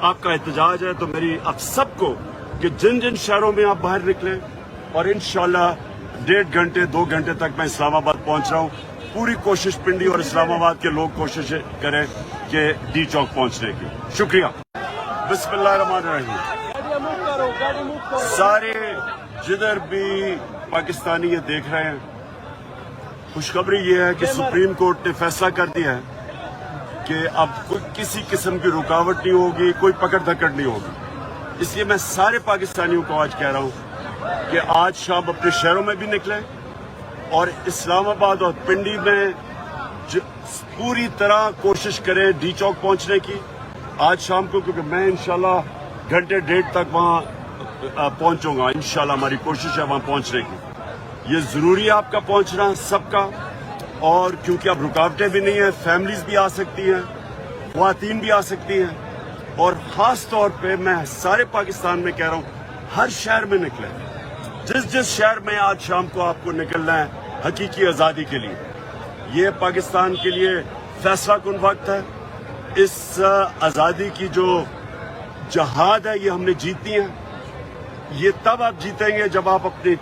آپ کا احتجاج ہے تو میری آپ سب کو کہ جن جن شہروں میں آپ باہر نکلیں اور انشاءاللہ 1.5 گھنٹے 2 گھنٹے تک میں اسلام آباد پہنچ رہا ہوں. پوری کوشش پنڈی اور اسلام آباد کے لوگ کوشش کریں کہ ڈی چوک پہنچنے کی. شکریہ. بسم اللہ الرحمن الرحیم. سارے جدھر بھی پاکستانی یہ دیکھ رہے ہیں، خوشخبری یہ ہے کہ سپریم کورٹ نے فیصلہ کر دیا ہے کہ اب کسی قسم کی رکاوٹ نہیں ہوگی، کوئی پکڑ دھکڑ نہیں ہوگی. اس لیے میں سارے پاکستانیوں کو آج کہہ رہا ہوں کہ آج شام اپنے شہروں میں بھی نکلیں اور اسلام آباد اور پنڈی میں پوری طرح کوشش کریں ڈی چوک پہنچنے کی آج شام کو، کیونکہ میں انشاءاللہ 1.5 گھنٹے تک وہاں پہنچوں گا. انشاءاللہ ہماری کوشش ہے وہاں پہنچنے کی. یہ ضروری ہے آپ کا پہنچنا سب کا، اور کیونکہ اب رکاوٹیں بھی نہیں ہیں، فیملیز بھی آ سکتی ہیں، خواتین بھی آ سکتی ہیں، اور خاص طور پہ میں سارے پاکستان میں کہہ رہا ہوں ہر شہر میں نکلیں. جس شہر میں آج شام کو آپ کو نکلنا ہے حقیقی آزادی کے لیے. یہ پاکستان کے لیے فیصلہ کن وقت ہے. اس آزادی کی جو جہاد ہے یہ ہم نے جیتنی ہے. یہ تب آپ جیتیں گے جب آپ اپنی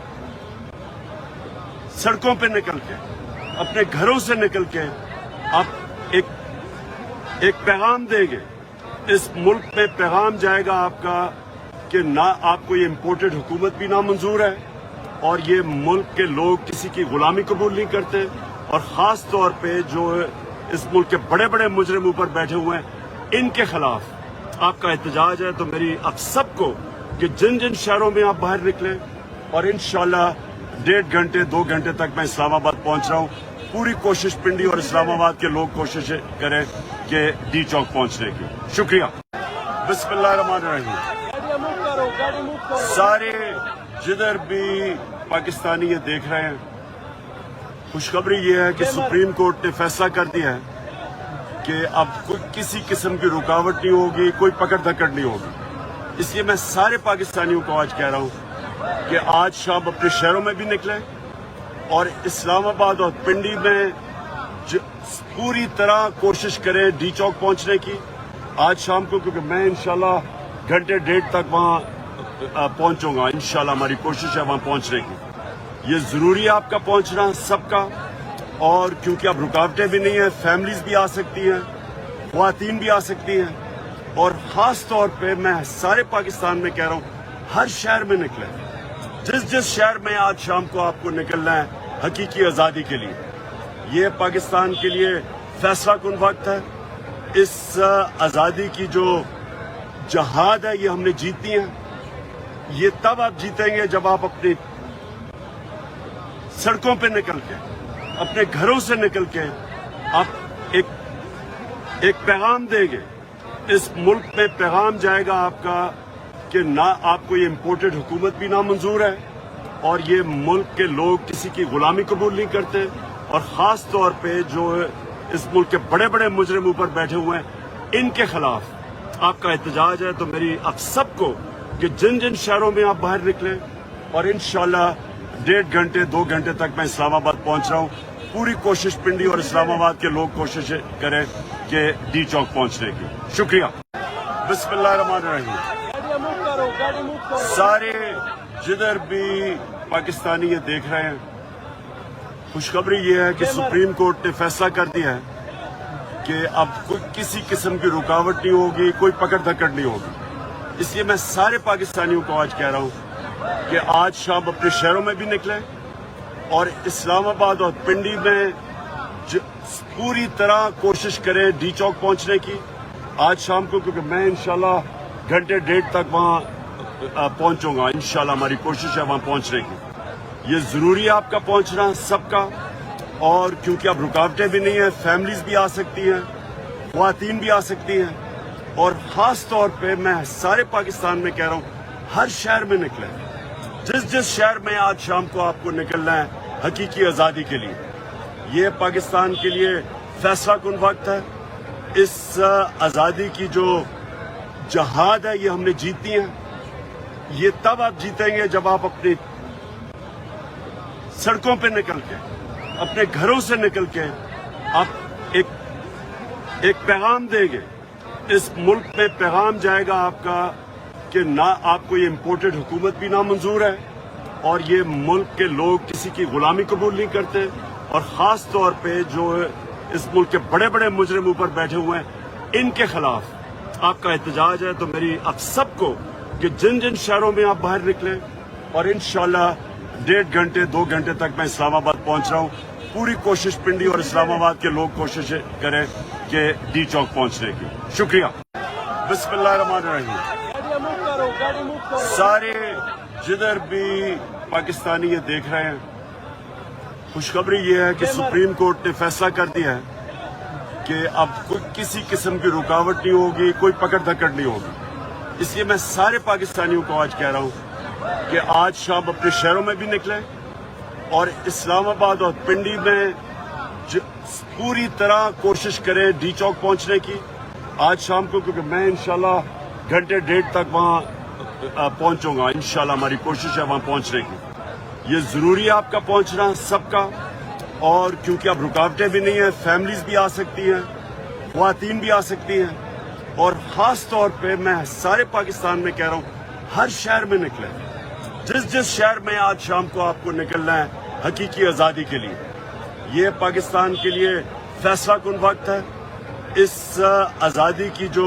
سڑکوں پہ نکل کے، اپنے گھروں سے نکل کے آپ ایک پیغام دیں گے. اس ملک میں پیغام جائے گا آپ کا کہ نہ آپ کو یہ امپورٹڈ حکومت بھی نامنظور ہے، اور یہ ملک کے لوگ کسی کی غلامی قبول نہیں کرتے، اور خاص طور پہ جو اس ملک کے بڑے بڑے مجرم اوپر بیٹھے ہوئے ہیں ان کے خلاف آپ کا احتجاج ہے. تو میری آپ سب کو کہ جن جن شہروں میں آپ باہر نکلیں اور انشاءاللہ 1.5 گھنٹے 2 گھنٹے تک میں اسلام آباد پہنچ رہا ہوں. پوری کوشش پنڈی اور اسلام آباد کے لوگ کوشش کریں کہ ڈی چوک پہنچنے کی. شکریہ. بسم اللہ الرحمن الرحیم. سارے جدھر بھی پاکستانی یہ دیکھ رہے ہیں، خوشخبری یہ ہے کہ سپریم کورٹ نے فیصلہ کر دیا ہے کہ اب کسی قسم کی رکاوٹ نہیں ہوگی، کوئی پکڑ دھکڑ نہیں ہوگی. اس لیے میں سارے پاکستانیوں کو آج کہہ رہا ہوں کہ آج شام اپنے شہروں میں بھی نکلیں اور اسلام آباد اور پنڈی میں پوری طرح کوشش کریں ڈی چوک پہنچنے کی آج شام کو، کیونکہ میں انشاءاللہ 1.5 گھنٹے تک وہاں پہنچوں گا. انشاءاللہ ہماری کوشش ہے وہاں پہنچنے کی. یہ ضروری ہے آپ کا پہنچنا سب کا، اور کیونکہ اب رکاوٹیں بھی نہیں ہیں، فیملیز بھی آ سکتی ہیں، خواتین بھی آ سکتی ہیں، اور خاص طور پہ میں سارے پاکستان میں کہہ رہا ہوں ہر شہر میں نکلیں. جس شہر میں آج شام کو آپ کو نکلنا ہے حقیقی آزادی کے لیے. یہ پاکستان کے لیے فیصلہ کن وقت ہے. اس آزادی کی جو جہاد ہے یہ ہم نے جیتنی ہے. یہ تب آپ جیتیں گے جب آپ اپنی سڑکوں پہ نکل کے، اپنے گھروں سے نکل کے آپ ایک پیغام دیں گے. اس ملک میں پیغام جائے گا آپ کا کہ نہ آپ کو یہ امپورٹڈ حکومت بھی نامنظور ہے، اور یہ ملک کے لوگ کسی کی غلامی قبول نہیں کرتے، اور خاص طور پہ جو اس ملک کے بڑے بڑے مجرم اوپر بیٹھے ہوئے ہیں ان کے خلاف آپ کا احتجاج ہے. تو میری آپ سب کو کہ جن جن شہروں میں آپ باہر نکلیں اور انشاءاللہ 1.5 گھنٹے 2 گھنٹے تک میں اسلام آباد پہنچ رہا ہوں. پوری کوشش پنڈی اور اسلام آباد کے لوگ کوشش کریں کہ ڈی چوک پہنچنے کی. شکریہ. اس ملک میں پیغام جائے گا آپ کا کہ نہ آپ کو یہ امپورٹڈ حکومت بھی نامنظور ہے، اور یہ ملک کے لوگ کسی کی غلامی قبول نہیں کرتے، اور خاص طور پہ جو اس ملک کے بڑے بڑے مجرم اوپر بیٹھے ہوئے ہیں ان کے خلاف آپ کا احتجاج ہے. تو میری آپ سب کو کہ جن جن شہروں میں آپ باہر نکلیں اور انشاءاللہ 1.5 گھنٹے 2 گھنٹے تک میں اسلام آباد پہنچ رہا ہوں. پوری کوشش پنڈی اور اسلام آباد کے لوگ کوشش کریں کہ ڈی چوک پہنچنے کی. شکریہ. بسم اللہ الرحمن الرحیم. سارے جدھر بھی پاکستانی یہ دیکھ رہے ہیں، خوشخبری یہ ہے کہ سپریم کورٹ نے فیصلہ کر دیا ہے کہ اب کسی قسم کی رکاوٹ نہیں ہوگی، کوئی پکڑ دھکڑ نہیں ہوگی. اس لیے میں سارے پاکستانیوں کو آج کہہ رہا ہوں کہ آج شام اپنے شہروں میں بھی نکلیں اور اسلام آباد اور پنڈی میں پوری طرح کوشش کریں ڈی چوک پہنچنے کی آج شام کو، کیونکہ میں انشاءاللہ 1.5 گھنٹے تک وہاں پہنچوں گا. انشاءاللہ ہماری کوشش ہے وہاں پہنچنے کی. یہ ضروری ہے آپ کا پہنچنا سب کا، اور کیونکہ اب رکاوٹیں بھی نہیں ہیں، فیملیز بھی آ سکتی ہیں، خواتین بھی آ سکتی ہیں، اور خاص طور پہ میں سارے پاکستان میں کہہ رہا ہوں ہر شہر میں نکلیں. جس شہر میں آج شام کو آپ کو نکلنا ہے حقیقی آزادی کے لیے. یہ پاکستان کے لیے فیصلہ کن وقت ہے. اس آزادی کی جو جہاد ہے یہ ہم نے جیتنی ہے. یہ تب آپ جیتیں گے جب آپ اپنی سڑکوں پہ نکل کے، اپنے گھروں سے نکل کے آپ ایک پیغام دیں گے. اس ملک میں پیغام جائے گا آپ کا کہ نہ آپ کو یہ امپورٹڈ حکومت بھی نامنظور ہے اور یہ ملک کے لوگ کسی کی غلامی قبول نہیں کرتے، اور خاص طور پہ جو اس ملک کے بڑے بڑے مجرم اوپر بیٹھے ہوئے ہیں ان کے خلاف آپ کا احتجاج ہے۔ تو میری آپ سب کو کہ جن جن شہروں میں آپ باہر نکلیں، اور انشاءاللہ 1.5 گھنٹے 2 گھنٹے تک میں اسلام آباد پہنچ رہا ہوں، پوری کوشش پنڈی اور اسلام آباد کے لوگ کوشش کریں کہ ڈی چوک پہنچنے کی۔ شکریہ۔ بسم اللہ الرحمن الرحیم۔ سارے جدھر بھی پاکستانی یہ دیکھ رہے ہیں، خوشخبری یہ ہے کہ سپریم کورٹ نے فیصلہ کر دیا ہے کہ اب کوئی کسی قسم کی رکاوٹ نہیں ہوگی، کوئی پکڑ دھکڑ نہیں ہوگی۔ اس لیے میں سارے پاکستانیوں کو آج کہہ رہا ہوں کہ آج شام اپنے شہروں میں بھی نکلیں اور اسلام آباد اور پنڈی میں پوری طرح کوشش کریں ڈی چوک پہنچنے کی آج شام کو، کیونکہ میں انشاءاللہ 1.5 گھنٹے تک وہاں پہنچوں گا۔ انشاءاللہ ہماری کوشش ہے وہاں پہنچنے کی۔ یہ ضروری ہے آپ کا پہنچنا سب کا، اور کیونکہ اب رکاوٹیں بھی نہیں ہیں، فیملیز بھی آ سکتی ہیں، خواتین بھی آ سکتی ہیں، اور خاص طور پہ میں سارے پاکستان میں کہہ رہا ہوں ہر شہر میں نکلیں، جس شہر میں آج شام کو آپ کو نکلنا ہے حقیقی آزادی کے لیے۔ یہ پاکستان کے لیے فیصلہ کن وقت ہے۔ اس آزادی کی جو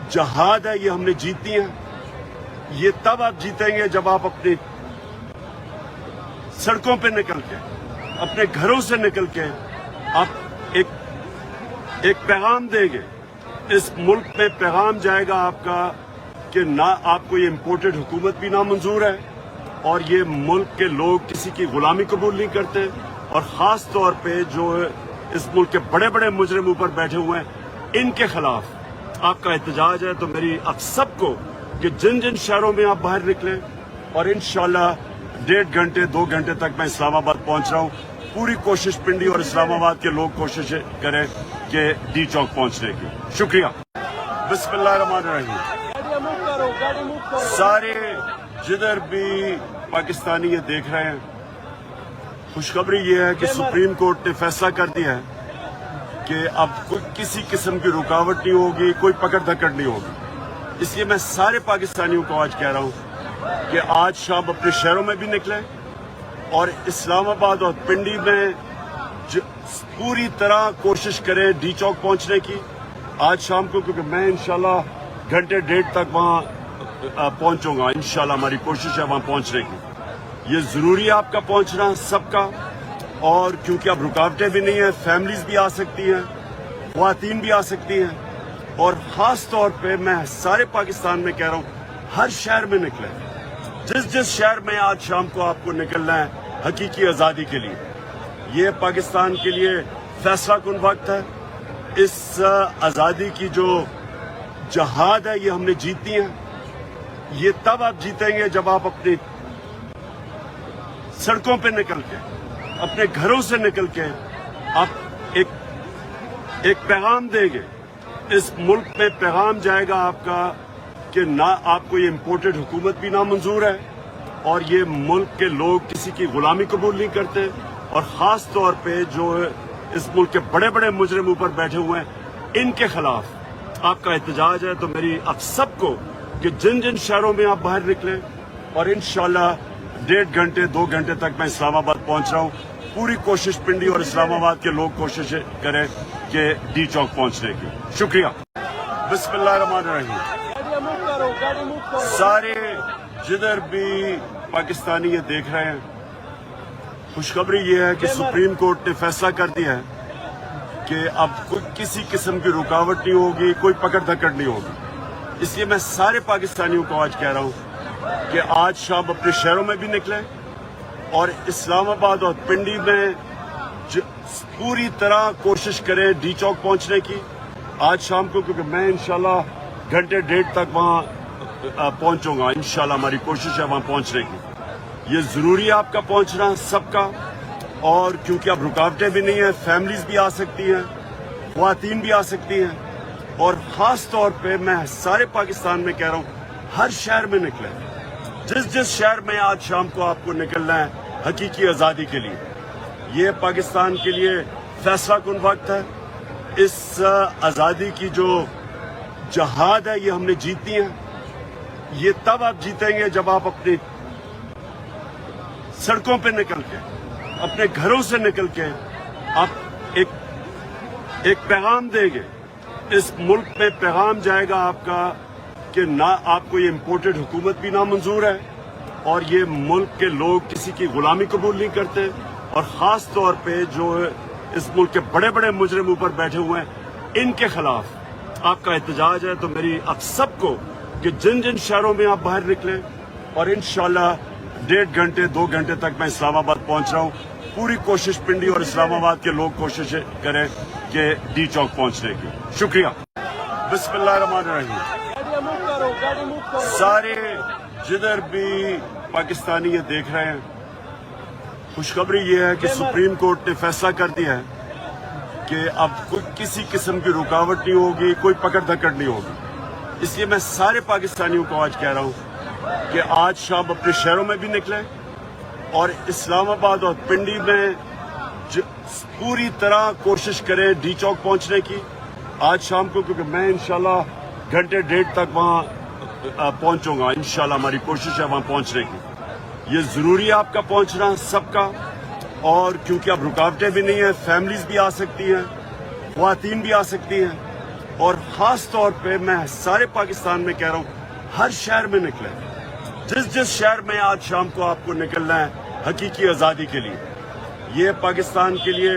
جہاد ہے یہ ہم نے جیتنی ہے۔ یہ تب آپ جیتیں گے جب آپ اپنی سڑکوں پہ نکل کے، اپنے گھروں سے نکل کے آپ ایک پیغام دیں گے۔ اس ملک میں پیغام جائے گا آپ کا کہ نہ آپ کو یہ امپورٹڈ حکومت بھی نامنظور ہے اور یہ ملک کے لوگ کسی کی غلامی قبول نہیں کرتے، اور خاص طور پہ جو اس ملک کے بڑے بڑے مجرم اوپر بیٹھے ہوئے ہیں ان کے خلاف آپ کا احتجاج ہے۔ تو میری آپ سب کو کہ جن جن شہروں میں آپ باہر نکلیں، اور انشاءاللہ 1.5 گھنٹے 2 گھنٹے تک میں اسلام آباد پہنچ رہا ہوں، پوری کوشش پنڈی اور اسلام آباد کے لوگ کوشش کریں کہ ڈی چوک پہنچنے کی۔ شکریہ۔ بسم اللہ الرحمن الرحیم۔ سارے جدھر بھی پاکستانی یہ دیکھ رہے ہیں، خوشخبری یہ ہے کہ سپریم کورٹ نے فیصلہ کر دیا ہے کہ اب کوئی کسی قسم کی رکاوٹ نہیں ہوگی، کوئی پکڑ دھکڑ نہیں ہوگی۔ اس لیے میں سارے پاکستانیوں کو آج کہہ رہا ہوں کہ آج شام اپنے شہروں میں بھی نکلیں اور اسلام آباد اور پنڈی میں پوری طرح کوشش کریں ڈی چوک پہنچنے کی آج شام کو، کیونکہ میں انشاءاللہ 1.5 گھنٹے تک وہاں پہنچوں گا۔ انشاءاللہ ہماری کوشش ہے وہاں پہنچنے کی۔ یہ ضروری ہے آپ کا پہنچنا سب کا، اور کیونکہ اب رکاوٹیں بھی نہیں ہیں، فیملیز بھی آ سکتی ہیں، خواتین بھی آ سکتی ہیں، اور خاص طور پہ میں سارے پاکستان میں کہہ رہا ہوں ہر شہر میں نکلیں، جس شہر میں آج شام کو آپ کو نکلنا ہے حقیقی آزادی کے لیے۔ یہ پاکستان کے لیے فیصلہ کن وقت ہے۔ اس آزادی کی جو جہاد ہے یہ ہم نے جیتنی ہے۔ یہ تب آپ جیتیں گے جب آپ اپنی سڑکوں پہ نکل کے، اپنے گھروں سے نکل کے آپ ایک پیغام دیں گے۔ اس ملک میں پیغام جائے گا آپ کا کہ نہ آپ کو یہ امپورٹڈ حکومت بھی نامنظور ہے اور یہ ملک کے لوگ کسی کی غلامی قبول نہیں کرتے، اور خاص طور پہ جو اس ملک کے بڑے بڑے مجرم اوپر بیٹھے ہوئے ہیں ان کے خلاف آپ کا احتجاج ہے۔ تو میری آپ سب کو کہ جن جن شہروں میں آپ باہر نکلیں، اور انشاءاللہ 1.5 گھنٹے 2 گھنٹے تک میں اسلام آباد پہنچ رہا ہوں، پوری کوشش پنڈی اور اسلام آباد کے لوگ کوشش کریں کہ ڈی چوک پہنچنے کی۔ شکریہ۔ بسم اللہ الرحمن الرحیم۔ سارے جدھر بھی پاکستانی یہ دیکھ رہے ہیں، خوشخبری یہ ہے کہ سپریم کورٹ نے فیصلہ کر دیا ہے کہ اب کوئی کسی قسم کی رکاوٹ نہیں ہوگی، کوئی پکڑ دھکڑ نہیں ہوگی۔ اس لیے میں سارے پاکستانیوں کو آج کہہ رہا ہوں کہ آج شام اپنے شہروں میں بھی نکلیں اور اسلام آباد اور پنڈی میں پوری طرح کوشش کریں ڈی چوک پہنچنے کی آج شام کو، کیونکہ میں انشاءاللہ 1.5 گھنٹے تک وہاں پہنچوں گا۔ انشاءاللہ ہماری کوشش ہے وہاں پہنچنے کی۔ یہ ضروری ہے آپ کا پہنچنا سب کا، اور کیونکہ اب رکاوٹیں بھی نہیں ہیں، فیملیز بھی آ سکتی ہیں، خواتین بھی آ سکتی ہیں، اور خاص طور پہ میں سارے پاکستان میں کہہ رہا ہوں ہر شہر میں نکلیں، جس شہر میں آج شام کو آپ کو نکلنا ہے حقیقی آزادی کے لیے۔ یہ پاکستان کے لیے فیصلہ کن وقت ہے۔ اس آزادی کی جو جہاد ہے یہ ہم نے جیتنی ہے. یہ تب آپ جیتیں گے جب آپ اپنی سڑکوں پہ نکل کے, اپنے گھروں سے نکل کے آپ ایک پیغام دیں گے. اس ملک میں پیغام جائے گا آپ کا کہ نہ آپ کو یہ امپورٹڈ حکومت بھی نامنظور ہے, اور یہ ملک کے لوگ کسی کی غلامی قبول نہیں کرتے, اور خاص طور پہ جو اس ملک کے بڑے بڑے مجرم اوپر بیٹھے ہوئے ہیں ان کے خلاف آپ کا احتجاج ہے. تو میری آپ سب کو کہ جن جن شہروں میں آپ باہر نکلیں, اور انشاءاللہ 1.5 گھنٹے 2 گھنٹے تک میں اسلام آباد پہنچ رہا ہوں. پوری کوشش پنڈی اور اسلام آباد کے لوگ کوشش کریں کہ ڈی چوک پہنچنے کی. شکریہ. بسم اللہ الرحمن الرحیم. سارے جدھر بھی پاکستانی یہ دیکھ رہے ہیں, خوشخبری یہ ہے کہ سپریم کورٹ نے فیصلہ کر دیا ہے کہ اب کوئی کسی قسم کی رکاوٹ نہیں ہوگی, کوئی پکڑ دھکڑ نہیں ہوگی. اس لیے میں سارے پاکستانیوں کو آج کہہ رہا ہوں کہ آج شام اپنے شہروں میں بھی نکلیں, اور اسلام آباد اور پنڈی میں پوری طرح کوشش کریں ڈی چوک پہنچنے کی آج شام کو, کیونکہ میں انشاءاللہ 1.5 گھنٹے تک وہاں پہنچوں گا. انشاءاللہ ہماری کوشش ہے وہاں پہنچنے کی. یہ ضروری ہے آپ کا پہنچنا سب کا, اور کیونکہ اب رکاوٹیں بھی نہیں ہیں, فیملیز بھی آ سکتی ہیں, خواتین بھی آ سکتی ہیں, اور خاص طور پہ میں سارے پاکستان میں کہہ رہا ہوں ہر شہر میں نکلیں. جس شہر میں آج شام کو آپ کو نکلنا ہے حقیقی آزادی کے لیے. یہ پاکستان کے لیے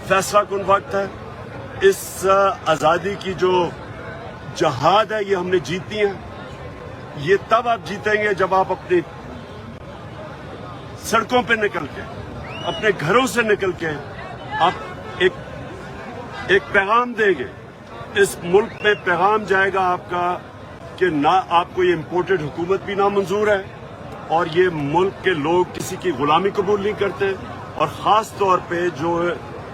فیصلہ کن وقت ہے. اس آزادی کی جو جہاد ہے یہ ہم نے جیتنی ہے. یہ تب آپ جیتیں گے جب آپ اپنی سڑکوں پہ نکل کے, اپنے گھروں سے نکل کے آپ ایک پیغام دیں گے. اس ملک میں پیغام جائے گا آپ کا کہ نہ آپ کو یہ امپورٹڈ حکومت بھی نامنظور ہے, اور یہ ملک کے لوگ کسی کی غلامی قبول نہیں کرتے, اور خاص طور پہ جو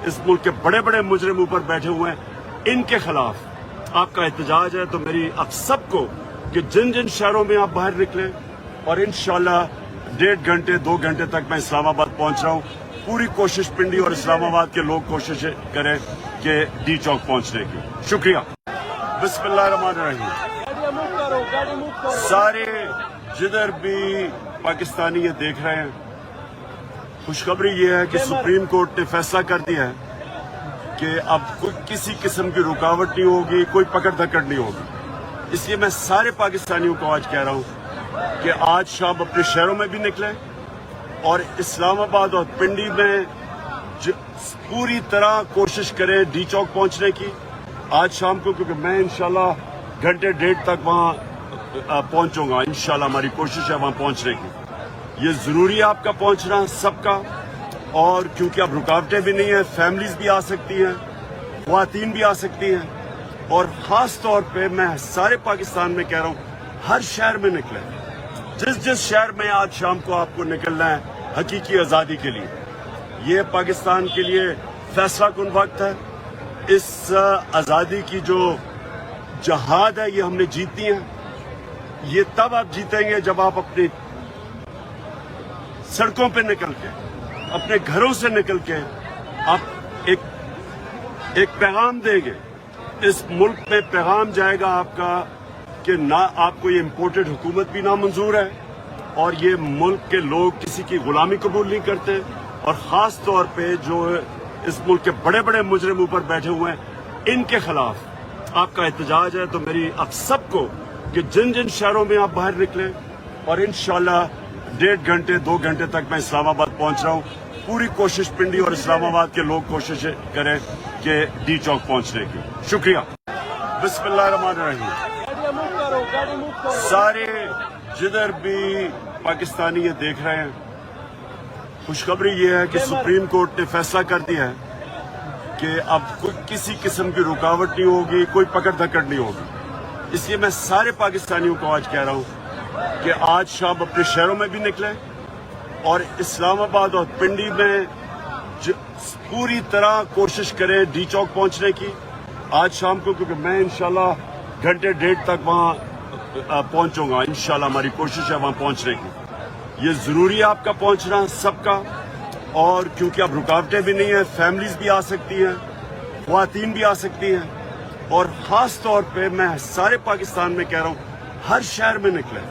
اس ملک کے بڑے بڑے مجرم اوپر بیٹھے ہوئے ہیں ان کے خلاف آپ کا احتجاج ہے. تو میری آپ سب کو کہ جن جن شہروں میں آپ باہر نکلیں, اور انشاءاللہ 1.5 گھنٹے 2 گھنٹے تک میں اسلام آباد پہنچ رہا ہوں. پوری کوشش پنڈی اور اسلام آباد کے لوگ کوشش کریں کہ ڈی چوک پہنچنے کی. شکریہ. بسم اللہ الرحمن الرحیم. سارے جدھر بھی پاکستانی یہ دیکھ رہے ہیں, خوشخبری یہ ہے کہ سپریم کورٹ نے فیصلہ کر دیا ہے کہ اب کوئی کسی قسم کی رکاوٹ نہیں ہوگی, کوئی پکڑ دھکڑ نہیں ہوگی. اس لیے میں سارے پاکستانیوں کو آج کہہ رہا ہوں کہ آج شام اپنے شہروں میں بھی نکلیں, اور اسلام آباد اور پنڈی میں پوری طرح کوشش کریں ڈی چوک پہنچنے کی آج شام کو, کیونکہ میں انشاءاللہ 1.5 گھنٹے تک وہاں پہنچوں گا. انشاءاللہ ہماری کوشش ہے وہاں پہنچنے کی. یہ ضروری ہے آپ کا پہنچنا سب کا, اور کیونکہ اب رکاوٹیں بھی نہیں ہیں, فیملیز بھی آ سکتی ہیں, خواتین بھی آ سکتی ہیں, اور خاص طور پہ میں سارے پاکستان میں کہہ رہا ہوں ہر شہر میں نکلیں. جس شہر میں آج شام کو آپ کو نکلنا ہے حقیقی آزادی کے لیے. یہ پاکستان کے لیے فیصلہ کن وقت ہے. اس آزادی کی جو جہاد ہے یہ ہم نے جیتنی ہے. یہ تب آپ جیتیں گے جب آپ اپنی سڑکوں پہ نکل کے, اپنے گھروں سے نکل کے آپ ایک پیغام دیں گے. اس ملک میں پیغام جائے گا آپ کا کہ نہ آپ کو یہ امپورٹڈ حکومت بھی نامنظور ہے, اور یہ ملک کے لوگ کسی کی غلامی قبول نہیں کرتے, اور خاص طور پہ جو اس ملک کے بڑے بڑے مجرم اوپر بیٹھے ہوئے ہیں ان کے خلاف آپ کا احتجاج ہے. تو میری آپ سب کو کہ جن جن شہروں میں آپ باہر نکلیں, اور انشاءاللہ 1.5 گھنٹے 2 گھنٹے تک میں اسلام آباد پہنچ رہا ہوں. پوری کوشش پنڈی اور اسلام آباد کے لوگ کوشش کریں کہ ڈی چوک پہنچنے کی. شکریہ. بسم اللہ الرحمن الرحیم. سارے جدھر بھی پاکستانی یہ دیکھ رہے ہیں, خوشخبری یہ ہے کہ سپریم کورٹ نے فیصلہ کر دیا ہے کہ اب کوئی کسی قسم کی رکاوٹ نہیں ہوگی, کوئی پکڑ دھکڑ نہیں ہوگی. اس لیے میں سارے پاکستانیوں کو آج کہہ رہا ہوں کہ آج شام اپنے شہروں میں بھی نکلیں, اور اسلام آباد اور پنڈی میں پوری طرح کوشش کریں ڈی چوک پہنچنے کی آج شام کو, کیونکہ میں انشاءاللہ 1.5 گھنٹے تک وہاں پہنچوں گا. انشاءاللہ ہماری کوشش ہے وہاں پہنچنے کی. یہ ضروری ہے آپ کا پہنچنا سب کا, اور کیونکہ اب رکاوٹیں بھی نہیں ہیں, فیملیز بھی آ سکتی ہیں, خواتین بھی آ سکتی ہیں, اور خاص طور پہ میں سارے پاکستان میں کہہ رہا ہوں، ہر شہر میں نکلیں،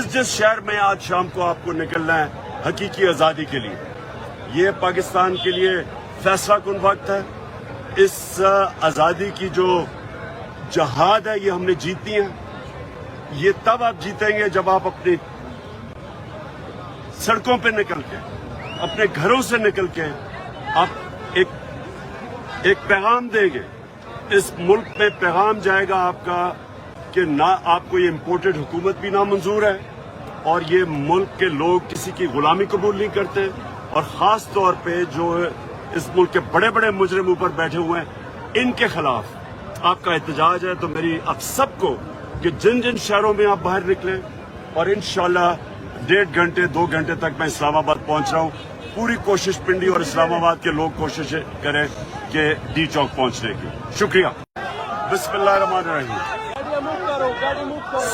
جس شہر میں آج شام کو آپ کو نکلنا ہے حقیقی آزادی کے لیے۔ یہ پاکستان کے لیے فیصلہ کن وقت ہے۔ اس آزادی کی جو جہاد ہے یہ ہم نے جیتنی ہے۔ یہ تب آپ جیتیں گے جب آپ اپنی سڑکوں پہ نکل کے، اپنے گھروں سے نکل کے آپ ایک پیغام دیں گے۔ اس ملک میں پیغام جائے گا آپ کا کہ نہ آپ کو یہ امپورٹڈ حکومت بھی نامنظور ہے، اور یہ ملک کے لوگ کسی کی غلامی قبول نہیں کرتے، اور خاص طور پہ جو اس ملک کے بڑے بڑے مجرم اوپر بیٹھے ہوئے ہیں ان کے خلاف آپ کا احتجاج ہے۔ تو میری آپ سب کو کہ جن شہروں میں آپ باہر نکلیں، اور انشاءاللہ 1.5 گھنٹے 2 گھنٹے تک میں اسلام آباد پہنچ رہا ہوں۔ پوری کوشش پنڈی اور اسلام آباد کے لوگ کوشش کریں کہ ڈی چوک پہنچنے کی۔ شکریہ۔ بسم اللہ الرحمن الرحیم۔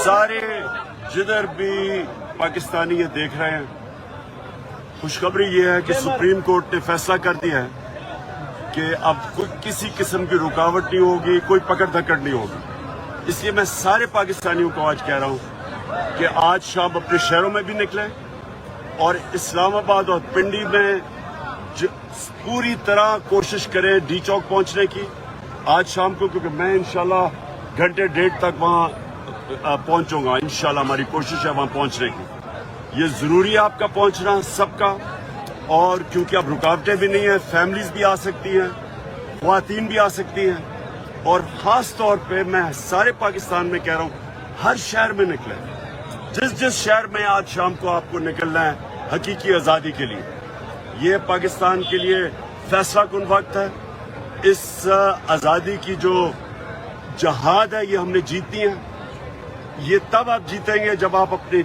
سارے جدھر بھی پاکستانی یہ دیکھ رہے ہیں، خوشخبری یہ ہے کہ سپریم کورٹ نے فیصلہ کر دیا ہے کہ اب کوئی کسی قسم کی رکاوٹ نہیں ہوگی، کوئی پکڑ دھکڑ نہیں ہوگی۔ اس لیے میں سارے پاکستانیوں کو آج کہہ رہا ہوں کہ آج شام اپنے شہروں میں بھی نکلیں، اور اسلام آباد اور پنڈی میں پوری طرح کوشش کریں ڈی چوک پہنچنے کی آج شام کو، کیونکہ میں انشاءاللہ 1.5 گھنٹے تک وہاں پہنچوں گا۔ انشاءاللہ ہماری کوشش ہے وہاں پہنچنے کی۔ یہ ضروری ہے آپ کا پہنچنا سب کا، اور کیونکہ اب رکاوٹیں بھی نہیں ہیں، فیملیز بھی آ سکتی ہیں، خواتین بھی آ سکتی ہیں، اور خاص طور پہ میں سارے پاکستان میں کہہ رہا ہوں، ہر شہر میں نکلیں، جس شہر میں آج شام کو آپ کو نکلنا ہے حقیقی آزادی کے لیے۔ یہ پاکستان کے لیے فیصلہ کن وقت ہے۔ اس آزادی کی جو جہاد ہے یہ ہم نے جیتنی ہے۔ یہ تب آپ جیتیں گے جب آپ اپنی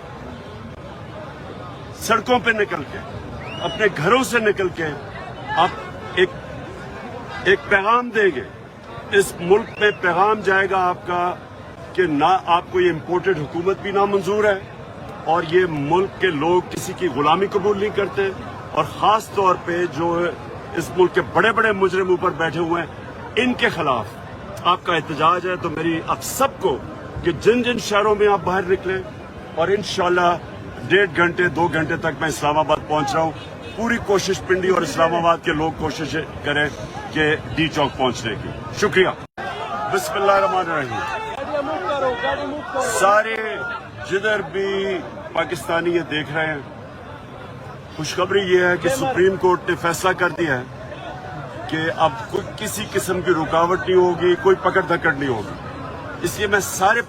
سڑکوں پہ نکل کے، اپنے گھروں سے نکل کے آپ ایک پیغام دیں گے۔ اس ملک میں پیغام جائے گا آپ کا کہ نہ آپ کو یہ امپورٹڈ حکومت بھی نامنظور ہے، اور یہ ملک کے لوگ کسی کی غلامی قبول نہیں کرتے، اور خاص طور پہ جو اس ملک کے بڑے بڑے مجرم اوپر بیٹھے ہوئے ہیں ان کے خلاف آپ کا احتجاج ہے۔ تو میری آپ سب کو کہ جن شہروں میں آپ باہر نکلیں، اور انشاءاللہ 1.5 گھنٹے 2 گھنٹے تک میں اسلام آباد پہنچ رہا ہوں۔ پوری کوشش پنڈی اور اسلام آباد کے لوگ کوشش کریں کہ ڈی چوک پہنچنے کی۔ شکریہ۔ بسم اللہ الرحمن الرحیم۔ سارے جدھر بھی پاکستانی یہ دیکھ رہے ہیں، خوشخبری یہ ہے کہ سپریم کورٹ نے فیصلہ کر دیا ہے کہ اب کوئی کسی قسم کی رکاوٹ نہیں ہوگی، کوئی پکڑ دھکڑ نہیں ہوگی۔ اس لیے میں سارے